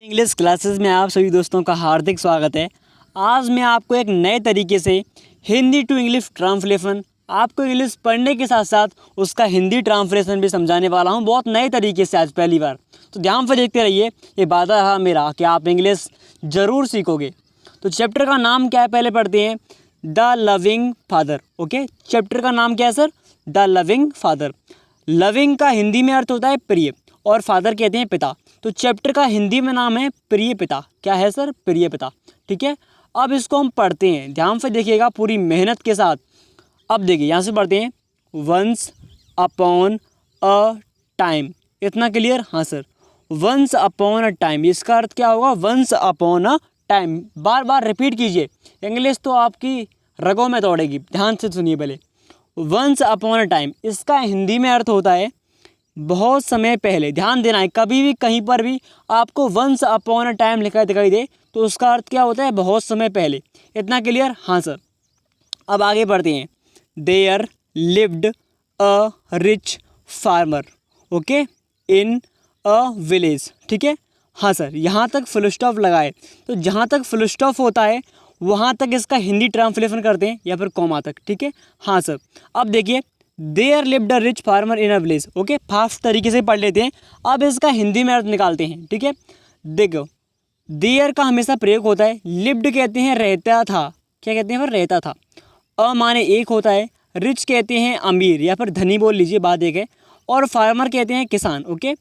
English classes में आप सभी दोस्तों का हार्दिक स्वागत है। आज मैं आपको एक नए तरीके से हिंदी टू इंग्लिश ट्रांसलेशन, आपको इंग्लिश पढ़ने के साथ साथ उसका हिंदी ट्रांसलेशन भी समझाने वाला हूं, बहुत नए तरीके से आज पहली बार। तो ध्यान से देखते रहिए, ये वादा रहा मेरा कि आप इंग्लिश ज़रूर सीखोगे। तो चैप्टर का नाम क्या है, पहले पढ़ते हैं, the loving father. Okay, chapter का नाम क्या है sir? The loving father. Loving का हिंदी में अर्थ होता है प्रिय और फादर कहते हैं पिता। तो चैप्टर का हिंदी में नाम है प्रिय पिता। क्या है सर? प्रिय पिता। ठीक है, अब इसको हम पढ़ते हैं, ध्यान से देखिएगा पूरी मेहनत के साथ। अब देखिए यहाँ से पढ़ते हैं, वंस अपॉन अ टाइम। इतना क्लियर? हाँ sir, once upon a time, इसका अर्थ क्या होगा? Once upon a time. बार बार रिपीट कीजिए, इंग्लिश तो आपकी रगों में दौड़ेगी। ध्यान से सुनिए पहले, वंस अपॉन अ टाइम, इसका हिंदी में अर्थ होता है बहुत समय पहले। ध्यान देना है, कभी भी कहीं पर भी आपको वंस अपॉन अ टाइम लिखा दिखाई दे तो उसका अर्थ क्या होता है? बहुत समय पहले। इतना क्लियर? हाँ सर। अब आगे बढ़ते हैं, there lived a rich farmer, okay, in a village. ठीक है, हाँ सर, यहाँ तक फुल स्टॉप लगाए। तो जहाँ तक फुल स्टॉप होता है वहाँ तक इसका हिंदी ट्रांसलेशन करते हैं या फिर कॉमा तक। ठीक है, हाँ सर। अब देखिए, there lived a rich farmer in a village. Okay, fast तरीके से पढ़ लेते हैं। अब इसका हिंदी में अर्थ निकालते हैं। ठीक है, देखो, देयर का हमेशा प्रयोग होता है, लिव्ड कहते हैं रहता था। क्या कहते हैं? फिर रहता था। अ माने एक होता है, रिच कहते हैं अमीर या फिर धनी बोल लीजिए, बात एक है, और फार्मर कहते हैं किसान। ओके,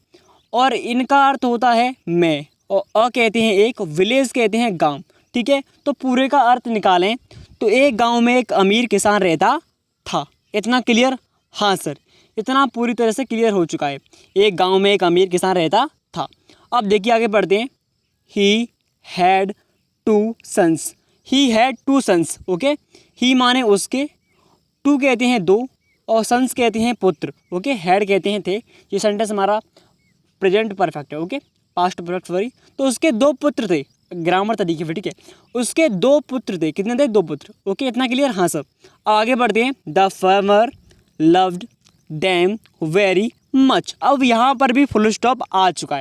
और इनका अर्थ होता है मैं, और अ कहते हैं एक, विलेज कहते हैं गांव। ठीक है, तो पूरे का अर्थ निकालें तो एक गांव में एक अमीर किसान रहता था। इतना क्लियर? हाँ सर, इतना पूरी तरह से क्लियर हो चुका है। एक गांव में एक अमीर किसान रहता था। अब देखिए आगे बढ़ते हैं, he had two sons. He had two sons. Okay, he माने उसके, टू कहते हैं दो, और सन्स कहते हैं पुत्र। ओके, हैड कहते हैं थे। ये सेंटेंस हमारा प्रेजेंट परफेक्ट है। Okay, past perfect sorry. तो उसके दो पुत्र थे, ग्रामर तरीके से। ठीक है, उसके दो पुत्र थे। कितने थे? दो पुत्र। ओके, इतना क्लियर? हाँ सर। आगे बढ़ते हैं, the farmer loved them very much. अब यहाँ पर भी फुल स्टॉप आ चुका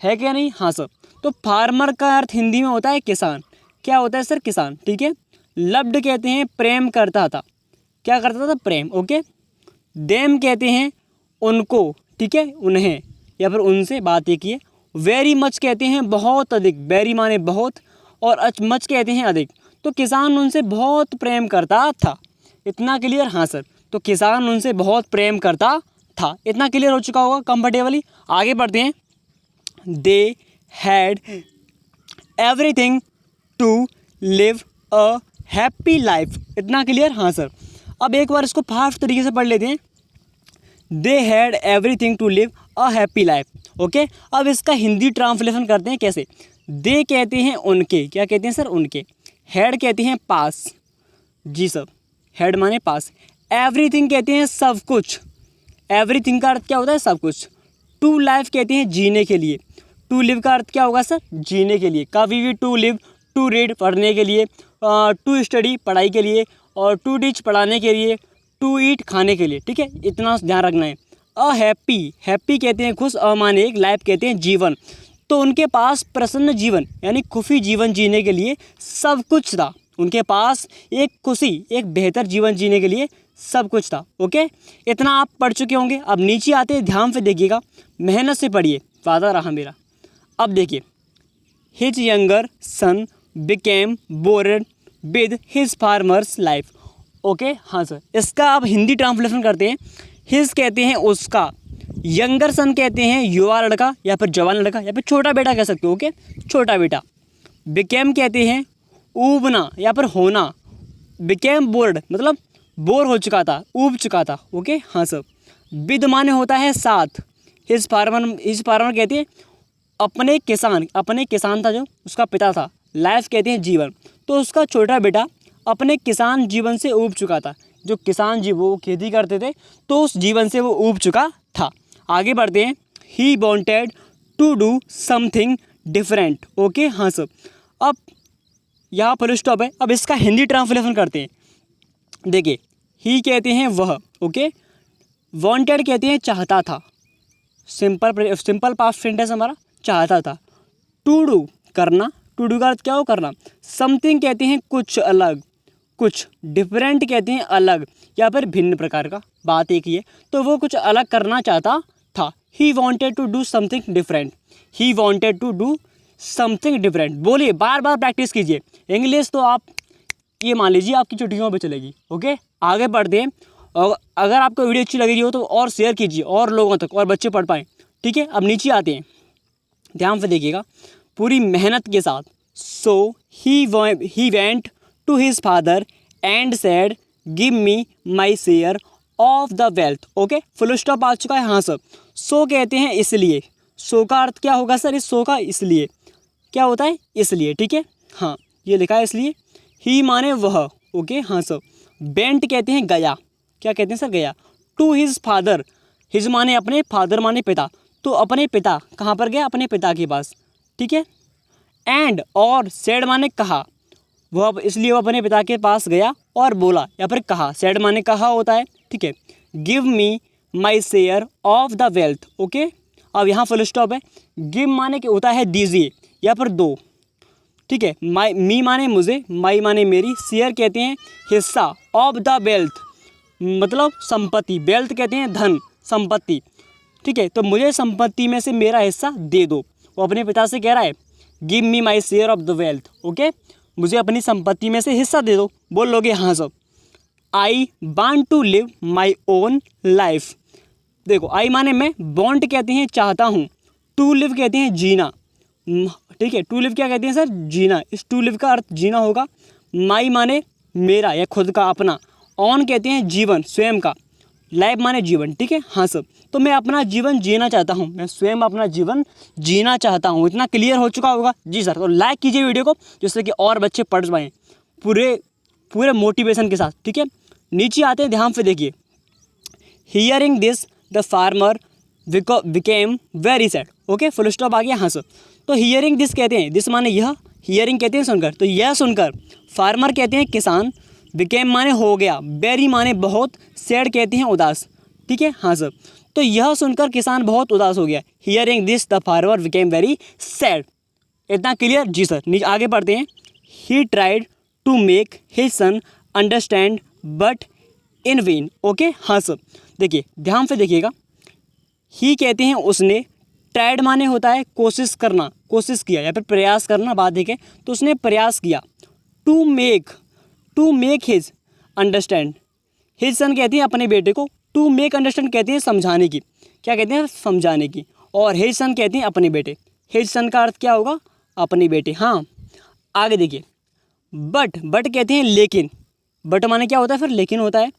है क्या नहीं? हाँ सर। तो फार्मर का अर्थ हिंदी में होता है किसान। क्या होता है सर? किसान। ठीक है, लव्ड कहते हैं प्रेम करता था। क्या करता था? प्रेम। ओके, देम कहते हैं उनको, ठीक है, उन्हें या फिर उनसे, बात एक ही है। वेरी मच कहते हैं बहुत अधिक, वेरी माने बहुत, और मच कहते हैं अधिक। तो किसान उनसे बहुत प्रेम करता था। इतना क्लियर? हाँ सर। तो किसान उनसे बहुत प्रेम करता था। इतना क्लियर हो चुका होगा कंफर्टेबली। आगे बढ़ते हैं, they had everything to live a happy life. इतना क्लियर? हाँ सर। अब एक बार इसको फास्ट तरीके से पढ़ लेते हैं, they had everything to live a happy life. Okay, अब इसका हिंदी ट्रांसलेशन करते हैं। कैसे? दे कहते हैं उनके। क्या कहते हैं सर? उनके। हैड कहते हैं पास। जी सर, हेड माने पास। एवरीथिंग कहते हैं सब कुछ। एवरीथिंग का अर्थ क्या होता है? सब कुछ। टू लाइफ कहते हैं जीने के लिए। टू लिव का अर्थ क्या होगा सर? जीने के लिए। कभी भी टू लिव, टू रीड पढ़ने के लिए, टू स्टडी पढ़ाई के लिए, और टू टीच पढ़ाने के लिए, टू ईट खाने के लिए। ठीक है, इतना ध्यान रखना है। अ हैप्पी, हैप्पी कहते हैं खुश, अ माने एक, लाइफ कहते हैं जीवन। तो उनके पास प्रसन्न जीवन यानी खुशी जीवन जीने के लिए सब कुछ था। उनके पास एक खुशी, एक बेहतर जीवन जीने के लिए सब कुछ था। ओके, इतना आप पढ़ चुके होंगे। अब नीचे आते हैं, ध्यान से देखिएगा, मेहनत से पढ़िए, वादा रहा मेरा। अब देखिए, his younger son became bored with his farmers life. Okay, हाँ सर। इसका अब हिंदी ट्रांसलेशन करते हैं। हिज कहते हैं उसका, यंगर सन कहते हैं युवा लड़का या फिर जवान लड़का या फिर छोटा बेटा कह सकते हो। ओके, छोटा बेटा। बिकेम कहते हैं ऊबना या फिर होना। बिकेम बोर्ड मतलब बोर हो चुका था, ऊब चुका था। ओके, हाँ सर। विद माने होता है साथ। हिज फार्मर कहते हैं अपने किसान, अपने किसान था जो उसका पिता था। लाइफ कहते हैं जीवन। तो उसका छोटा बेटा अपने किसान जीवन से ऊब चुका था। जो किसान जी वो खेती करते थे, तो उस जीवन से वो ऊब चुका था। आगे बढ़ते हैं, he wanted to do something different. Okay, हाँ सर। अब यहाँ फुल स्टॉप है। अब इसका हिंदी ट्रांसलेशन करते हैं। देखिए, ही कहते हैं वह। ओके, वॉन्टेड कहते हैं चाहता था। सिंपल पास्ट सेंटेंस हमारा चाहता था। टू डू करना, टू डू का अर्थ क्या हो करना, समथिंग कहते हैं कुछ अलग, कुछ डिफरेंट कहते हैं अलग या फिर भिन्न प्रकार का, बात एक ही है। तो वो कुछ अलग करना चाहता था। He wanted to do something different, he wanted to do something different. बोलिए, बार बार प्रैक्टिस कीजिए इंग्लिश, तो आप ये मान लीजिए आपकी छुट्टियों पे चलेगी। ओके, आगे बढ़ते हैं। और अगर आपको वीडियो अच्छी लग रही हो तो और शेयर कीजिए और लोगों तक, और बच्चे पढ़ पाएँ। ठीक है, अब नीचे आते हैं, ध्यान से देखिएगा पूरी मेहनत के साथ। So he went to his father and said give me my share of the wealth. Okay, full stop आ चुका है। हाँ सर, सो कहते हैं इसलिए, सो का अर्थ क्या होगा सर, इस सो का इसलिए क्या होता है, इसलिए। ठीक है, हाँ ये लिखा है इसलिए। ही माने वह, ओके हाँ सर। बेंट कहते हैं गया, क्या कहते हैं सर, गया। टू हिज फादर, हिज माने अपने, फादर माने पिता, तो अपने पिता कहाँ पर गया, अपने पिता के पास। ठीक है, एंड और सेड माने कहा, वह इसलिए वो अपने पिता के पास गया और बोला या फिर कहा, सेड माने कहा होता है। ठीक है, give me my share of the wealth. Okay, अब यहाँ फुल स्टॉप है। गिव माने कि होता है दीजिए या फिर दो। ठीक है, माई मी माने मुझे, माई माने मेरी, शेयर कहते हैं हिस्सा, ऑफ द वेल्थ मतलब संपत्ति, वेल्थ कहते हैं धन, संपत्ति। ठीक है, तो मुझे संपत्ति में से मेरा हिस्सा दे दो। वो अपने पिता से कह रहा है give me my share of the wealth. Okay, मुझे अपनी संपत्ति में से हिस्सा दे दो। बोल लोगे हाँ सब। I want to live my own life. देखो, आई माने मैं, वांट कहते हैं चाहता हूँ, टू लिव कहते हैं जीना। ठीक है, टू लिव क्या कहते हैं सर, जीना। इस टू लिव का अर्थ जीना होगा। माई माने मेरा या खुद का, अपना। ऑन कहते हैं जीवन, स्वयं का। लाइफ माने जीवन। ठीक है, हाँ सर, तो मैं अपना जीवन जीना चाहता हूँ, मैं स्वयं अपना जीवन जीना चाहता हूँ। इतना क्लियर हो चुका होगा जी सर। तो लाइक कीजिए वीडियो को, जिससे कि और बच्चे पढ़ पाएँ पूरे मोटिवेशन के साथ। ठीक है, नीचे आते हैं, ध्यान से देखिए। Hearing this the farmer became very sad. Okay, full stop आ गया। हाँ सर, तो हियरिंग दिस कहते हैं, दिस माने यह, हियरिंग कहते हैं सुनकर, तो यह सुनकर, फार्मर कहते हैं किसान, बिकेम माने हो गया, वेरी माने बहुत, सैड कहते हैं उदास। ठीक है, हाँ सर, तो यह सुनकर किसान बहुत उदास हो गया। Hearing this the farmer became very sad. इतना क्लियर जी सर। नीचे आगे पढ़ते हैं। He tried to make his son understand but in vain. Okay, हाँ सर, देखिए ध्यान से देखिएगा। ही कहते हैं उसने, ट्राइड माने होता है कोशिश करना, कोशिश किया या फिर प्रयास करना, बात देखें तो उसने प्रयास किया। To make his understand, his son कहते हैं अपने बेटे को, टू मेक अंडरस्टैंड कहते हैं समझाने की, क्या कहते हैं समझाने की, और हिज सन कहते हैं अपने बेटे। हिज सन का अर्थ क्या होगा, अपने बेटे। हाँ, आगे देखिए। बट कहते हैं लेकिन, बट माने क्या होता है फिर, लेकिन होता है।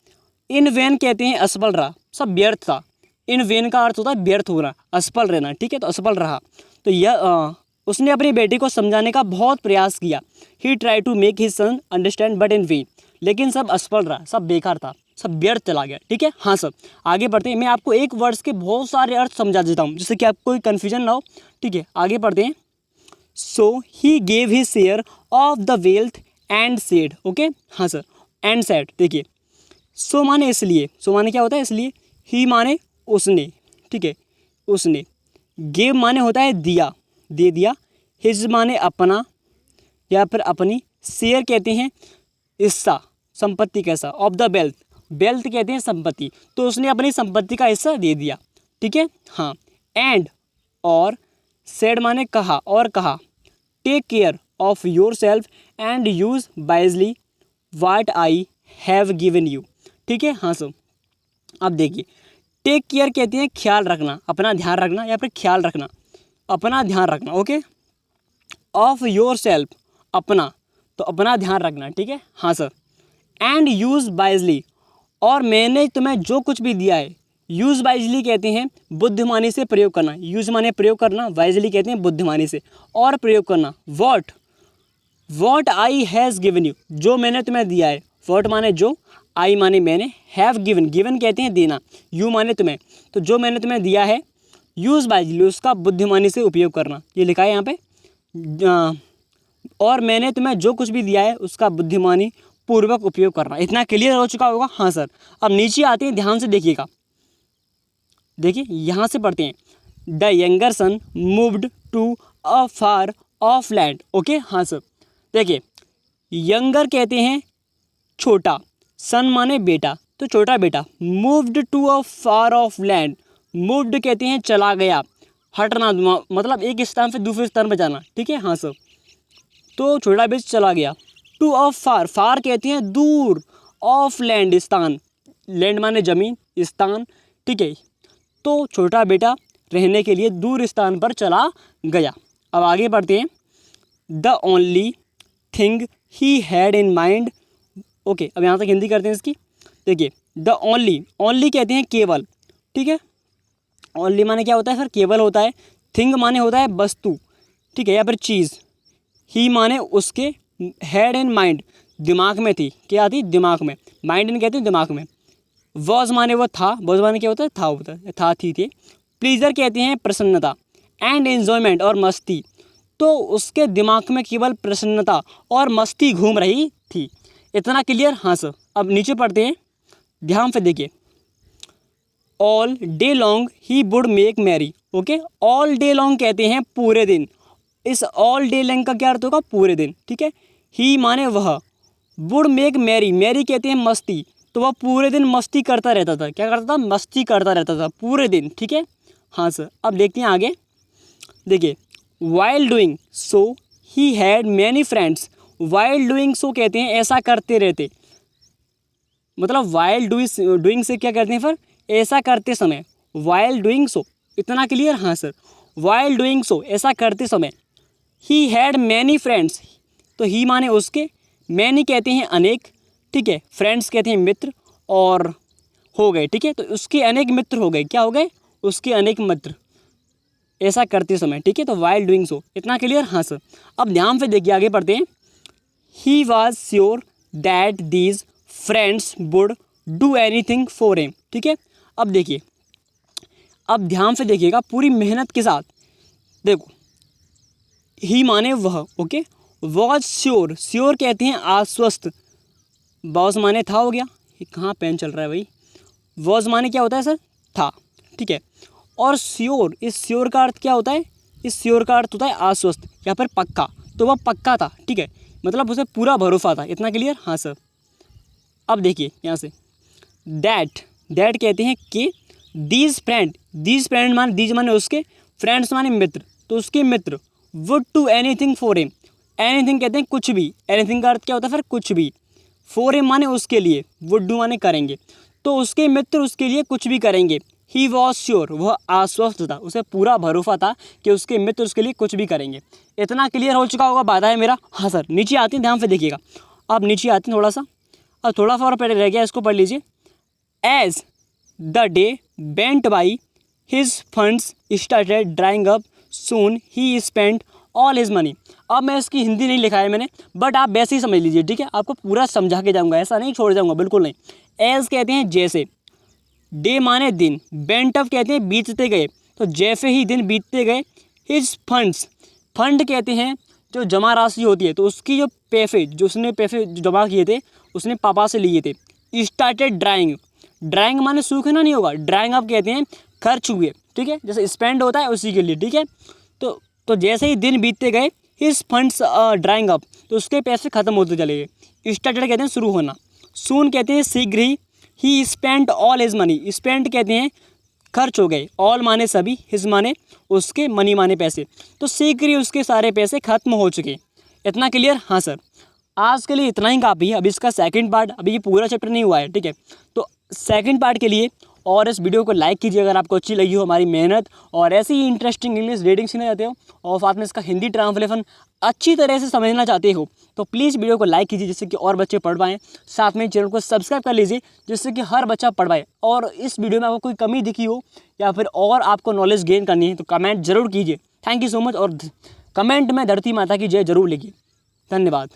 इन वेन कहते हैं असफल रहा, सब व्यर्थ था। इन वेन का अर्थ होता है व्यर्थ होना, असफल रहना। ठीक है, तो असफल रहा, तो यह उसने अपनी बेटी को समझाने का बहुत प्रयास किया। He try to make his son understand but in vain, लेकिन सब असफल रहा, सब बेकार था, सब व्यर्थ चला गया। ठीक है, हाँ सर, आगे बढ़ते हैं। मैं आपको एक वर्ड्स के बहुत सारे अर्थ समझा देता हूँ, जिससे कि आपको कोई कन्फ्यूजन ना हो। ठीक है, आगे बढ़ते हैं। So he gave his share of the wealth and said. Okay, हाँ सर, एंड सेड। देखिए, सो माने इसलिए, सो माने क्या होता है इसलिए, ही माने उसने। ठीक है, उसने। गेव माने होता है दिया, दे दिया। हिज माने अपना या फिर अपनी। शेयर कहते हैं हिस्सा, संपत्ति का हिस्सा। ऑफ द वेल्थ, वेल्थ कहते हैं संपत्ति, तो उसने अपनी संपत्ति का हिस्सा दे दिया। ठीक है, हाँ। एंड और, सेड माने कहा और कहा। Take care of yourself and use wisely what I have given you. ठीक है, हाँ सर, अब देखिए, टेक केयर कहते हैं ख्याल रखना, अपना ध्यान रखना या फिर ख्याल रखना, अपना ध्यान रखना। ओके, ऑफ योर सेल्फ, अपना, तो अपना ध्यान रखना। ठीक है, हाँ सर। एंड यूज़ वाइजली, और मैंने तुम्हें जो कुछ भी दिया है, यूज़ वाइजली कहते हैं बुद्धिमानी से प्रयोग करना। यूज़ माने प्रयोग करना, वाइजली कहते हैं बुद्धिमानी से और प्रयोग करना। What I has given you, जो मैंने तुम्हें दिया है। वॉट माने जो, आई माने मैंने, हैव गिवन, गिवन कहते हैं देना, यू माने तुम्हें, तो जो मैंने तुम्हें दिया है, यूज़ वाइजली उसका बुद्धिमानी से उपयोग करना। ये लिखा है यहाँ पे, और मैंने तुम्हें जो कुछ भी दिया है उसका बुद्धिमानी पूर्वक उपयोग करना। इतना क्लियर हो चुका होगा। हाँ सर, अब नीचे आते हैं, ध्यान से देखिएगा। देखिए यहाँ से पढ़ते हैं। The younger son moved to a far off land. Okay, हाँ सर। देखिए, यंगर कहते हैं छोटा, सन माने बेटा, तो छोटा बेटा। Moved to a far off land, moved कहते हैं चला गया, हटना, मतलब एक स्थान से दूसरे स्थान पर जाना। ठीक है, हाँ सर। तो छोटा बेटा चला गया। टू अ फार, फार कहते हैं दूर, ऑफ लैंड स्थान, लैंड माने जमीन, स्थान। ठीक है, तो छोटा बेटा रहने के लिए दूर स्थान पर चला गया। अब आगे बढ़ते हैं। The only thing he had in mind. Okay, अब यहाँ तक हिंदी करते हैं इसकी। देखिए, द ओनली, ओनली कहते हैं केवल। ठीक है, ओनली माने क्या होता है सर? केवल होता है। थिंग माने होता है वस्तु, ठीक है, या फिर चीज़। ही माने उसके, हैड इन माइंड दिमाग में थी, क्या थी? दिमाग में। माइंड इन कहते हैं दिमाग में। वॉज माने वो था, वॉज माने क्या होता है? था होता है, था थी थे। प्लीजर कहते हैं प्रसन्नता, एंड एन्जॉयमेंट और मस्ती, तो उसके दिमाग में केवल प्रसन्नता और मस्ती घूम रही थी। इतना क्लियर? हाँ सर। अब नीचे पढ़ते हैं, ध्यान से देखिए। All day long he would make merry. Okay, all day long कहते हैं पूरे दिन। इस ऑल डे लॉन्ग का क्या अर्थ होगा? पूरे दिन। ठीक है, ही माने वह, वुड मेक मैरी, मैरी कहते हैं मस्ती, तो वह पूरे दिन मस्ती करता रहता था। क्या करता था? मस्ती करता रहता था पूरे दिन। ठीक है, हाँ सर। अब देखते हैं आगे। देखिए, while doing so he had many friends. While doing so कहते हैं ऐसा करते रहते, मतलब वाइल डूइंग से क्या करते हैं फिर? ऐसा करते समय। वाइल डूइंग सो, इतना क्लियर? हाँ सर। वाइल डूइंग सो, ऐसा करते समय। ही हैड मैनी फ्रेंड्स, तो ही माने उसके, मैनी कहते हैं अनेक, ठीक है, फ्रेंड्स कहते हैं मित्र, और हो गए। ठीक है, तो उसके अनेक मित्र हो गए। क्या हो गए? उसके अनेक मित्र, ऐसा करते समय। ठीक है, तो वाइल डूइंग सो, इतना क्लियर? हाँ सर। अब ध्यान से देखिए, आगे पढ़ते हैं। He was sure that these friends would do anything for him. ठीक है, अब देखिए, अब ध्यान से देखिएगा पूरी मेहनत के साथ। देखो, ही माने वह, ओके, वॉज श्योर, श्योर कहते हैं आश्वस्त, वॉज माने था, हो गया। ये कहाँ पेन चल रहा है भाई? वॉज माने क्या होता है सर? था। ठीक है, और श्योर, इस श्योर का अर्थ क्या होता है? इस श्योर का अर्थ होता है आश्वस्त या फिर पक्का, तो वह पक्का था। ठीक है, मतलब उसे पूरा भरोसा था। इतना क्लियर? हाँ सर। अब देखिए यहाँ से, दैट, दैट कहते हैं कि, दीज फ्रेंड माने, दीज माने उसके, फ्रेंड्स माने मित्र, तो उसके मित्र, would to anything for him. Anything कहते हैं कुछ भी, एनीथिंग का अर्थ क्या होता है फिर? कुछ भी। फॉर हिम माने उसके लिए, वुड डू माने करेंगे, तो उसके मित्र उसके लिए कुछ भी करेंगे। ही वॉज श्योर, वह आश्वस्त था, उसे पूरा भरोसा था कि उसके मित्र उसके लिए कुछ भी करेंगे। इतना क्लियर हो चुका होगा, बात है मेरा? हाँ सर। नीचे आते हैं, ध्यान से देखिएगा। अब नीचे आते हैं थोड़ा सा, अब थोड़ा सा और पहले रह गया, इसको पढ़ लीजिए। As the day went by his funds started drying up, soon he spent all his money. अब मैं इसकी हिंदी नहीं लिखा है मैंने, बट आप वैसे ही समझ लीजिए। ठीक है, आपको पूरा समझा के जाऊँगा, ऐसा नहीं छोड़ जाऊँगा, बिल्कुल नहीं। एज कहते हैं जैसे, डे माने दिन, वेंट अप कहते हैं बीतते गए, तो जैसे ही दिन बीतते गए। हिज फंड्स, फंड कहते हैं जो जमा राशि होती है, तो उसकी जो पैसे, जो उसने पैसे जमा किए थे, उसने पापा से लिए थे। स्टार्टेड ड्राइंग, ड्राइंग माने सूखना नहीं होगा, ड्राइंग अप कहते हैं खर्च हुए। ठीक है, जैसे स्पेंड होता है उसी के लिए। ठीक है, तो जैसे ही दिन बीतते गए, हिज फंड्स ड्राइंग अप, तो उसके पैसे खत्म होते चले गए। स्टार्टेड कहते हैं शुरू होना, सून कहते हैं शीघ्र ही spent all his money, spent कहते हैं खर्च हो गए, ऑल माने सभी, हिज माने उसके, मनी माने पैसे, तो शीघ्र ही उसके सारे पैसे खत्म हो चुके। इतना क्लियर? हाँ सर। आज के लिए इतना ही काफ़ी है। अभी इसका सेकंड पार्ट, अभी ये पूरा चैप्टर नहीं हुआ है। ठीक है, तो सेकंड पार्ट के लिए और इस वीडियो को लाइक कीजिए अगर आपको अच्छी लगी हो हमारी मेहनत, और ऐसी ही इंटरेस्टिंग इंग्लिश रीडिंग सीखना चाहते हो और साथ में इसका हिंदी ट्रांसलेशन अच्छी तरह से समझना चाहते हो, तो प्लीज़ वीडियो को लाइक कीजिए जिससे कि और बच्चे पढ़ पाएँ। साथ में चैनल को सब्सक्राइब कर लीजिए जिससे कि हर बच्चा पढ़ पाए। और इस वीडियो में आपको कोई कमी दिखी हो या फिर और आपको नॉलेज गेन करनी है तो कमेंट जरूर कीजिए। थैंक यू सो मच, और कमेंट में धरती माता की जय जरूर लिखिए। धन्यवाद।